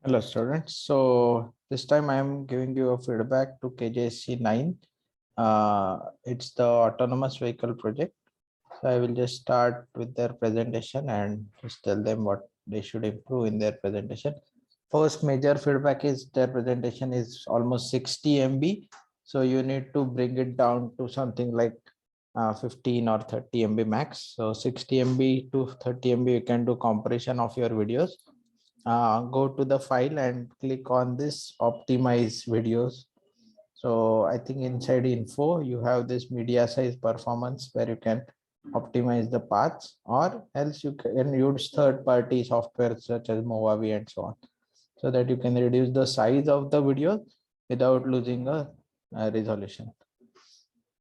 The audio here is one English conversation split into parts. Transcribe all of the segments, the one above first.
Hello students. So this time I am giving you a feedback to KJSC 9. It's the autonomous vehicle project. So I will just start with their presentation and just tell them what they should improve in their presentation. First major feedback is their presentation is almost 60 MB. So you need to bring it down to something like 15 or 30 MB max. So 60 MB to 30 MB you can do compression of your videos. Go to the file and click on this optimize videos. So I think inside info you have this media size performance where you can optimize the paths, or else you can use third party software such as Movavi and so on, so that you can reduce the size of the video without losing a resolution.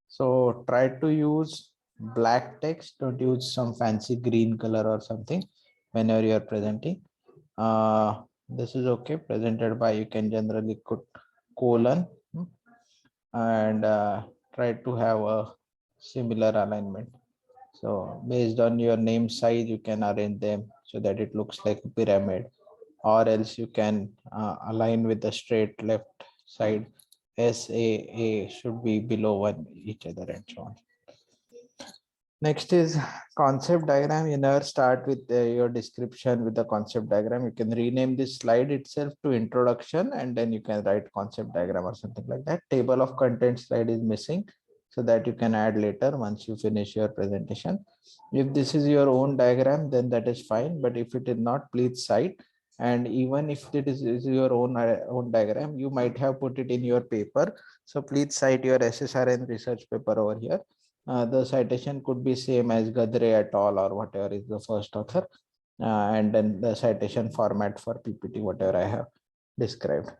So try to use black text, don't use some fancy green color or something whenever you are presenting. This is okay, presented by, you can generally put colon, and try to have a similar alignment. So based on your name size, you can arrange them so that it looks like a pyramid, or else you can align with the straight left side. SAA should be below one each other and so on. Next is concept diagram. You never start with your description with the concept diagram. You can rename this slide itself to introduction, and then you can write concept diagram or something like that. Table of contents slide is missing, so that you can add later once you finish your presentation. If this is your own diagram, then that is fine. But if it is not, please cite. And even if is your own diagram, you might have put it in your paper. So please cite your SSRN research paper over here. The citation could be same as Gadre et al. Or whatever is the first author, and then the citation format for PPT, whatever I have described.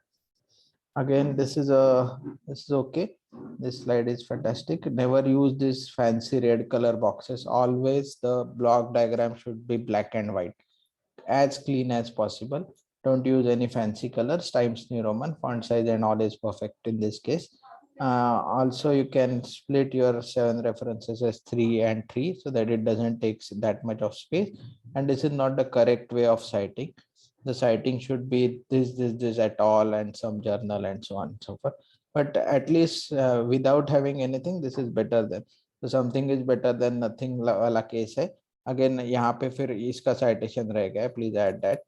Again, this is okay. This slide is fantastic. Never use this fancy red color boxes. Always the block diagram should be black and white, as clean as possible. Don't use any fancy colors. Times New Roman, font size and all is perfect in this case. Also, you can split your 7 references as 3 and 3 so that it doesn't take that much of space. And this is not the correct way of citing. The citing should be this at all and some journal and so on and so forth. But at least without having anything, this is better than. So something is better than nothing वाला case है. Again, यहाँ पे फिर इसका citation रह गया. Please add that.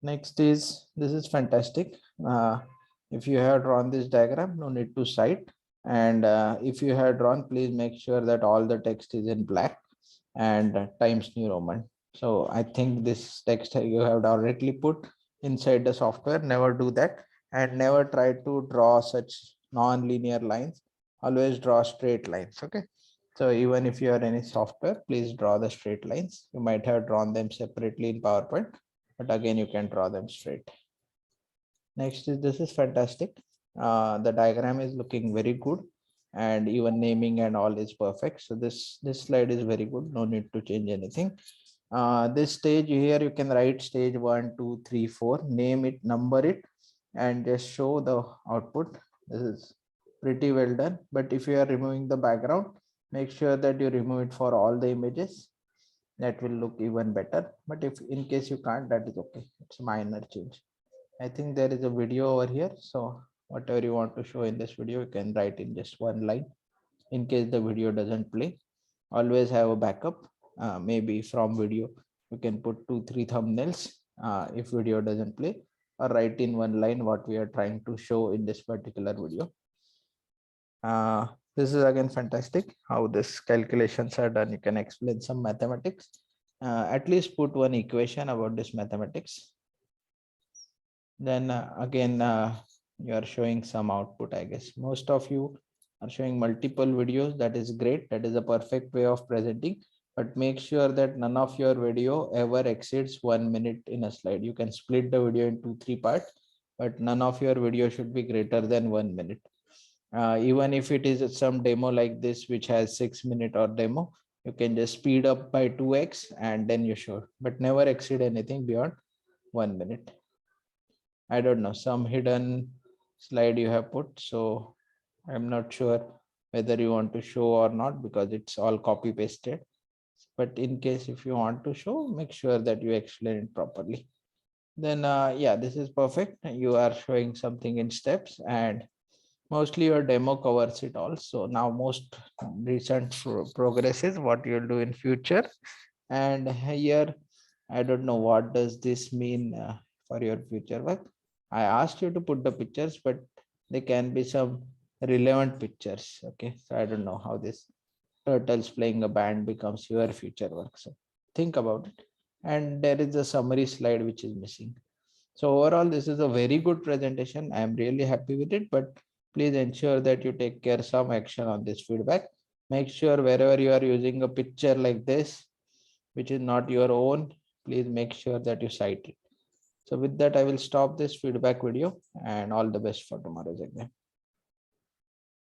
Next is, this is fantastic. If you have drawn this diagram, no need to cite. And if you have drawn, please make sure that all the text is in black and Times New Roman. So I think this text you have directly put inside the software. Never do that, and never try to draw such non-linear lines. Always draw straight lines. Okay. So even if you are any software, please draw the straight lines. You might have drawn them separately in PowerPoint, but again, you can draw them straight. Next is, this is fantastic. The diagram is looking very good, and even naming and all is perfect. So this slide is very good. No need to change anything. This stage here, you can write stage 1, 2, 3, 4, name it, number it, and just show the output. This is pretty well done. But if you are removing the background, make sure that you remove it for all the images. That will look even better. But if in case you can't, that is okay. It's a minor change. I think there is a video over here. So whatever you want to show in this video, you can write in just one line. In case the video doesn't play, always have a backup. Maybe from video, you can put 2-3 thumbnails if video doesn't play, or write in one line what we are trying to show in this particular video. This is again fantastic how this calculations are done. You can explain some mathematics. At least put one equation about this mathematics. Then again, you are showing some output. I guess most of you are showing multiple videos. That is great. That is a perfect way of presenting. But make sure that none of your video ever exceeds 1 minute in a slide. You can split the video into 3 parts, but none of your video should be greater than 1 minute. Even if it is some demo like this, which has 6 minute or demo, you can just speed up by 2x and then you show, but never exceed anything beyond 1 minute. I don't know, some hidden slide you have put, so I'm not sure whether you want to show or not, because it's all copy pasted. But in case if you want to show, make sure that you explain it properly. then yeah, this is perfect. You are showing something in steps, and mostly your demo covers it all. So now most recent progress is what you'll do in future. And here, I don't know what does this mean for your future work. I asked you to put the pictures, but they can be some relevant pictures. Okay, so I don't know how this turtles playing a band becomes your future work. So think about it. And there is a summary slide which is missing. So overall, this is a very good presentation. I am really happy with it, but please ensure that you take care some action on this feedback. Make sure wherever you are using a picture like this, which is not your own, please make sure that you cite it. So with that, I will stop this feedback video, and all the best for tomorrow's exam.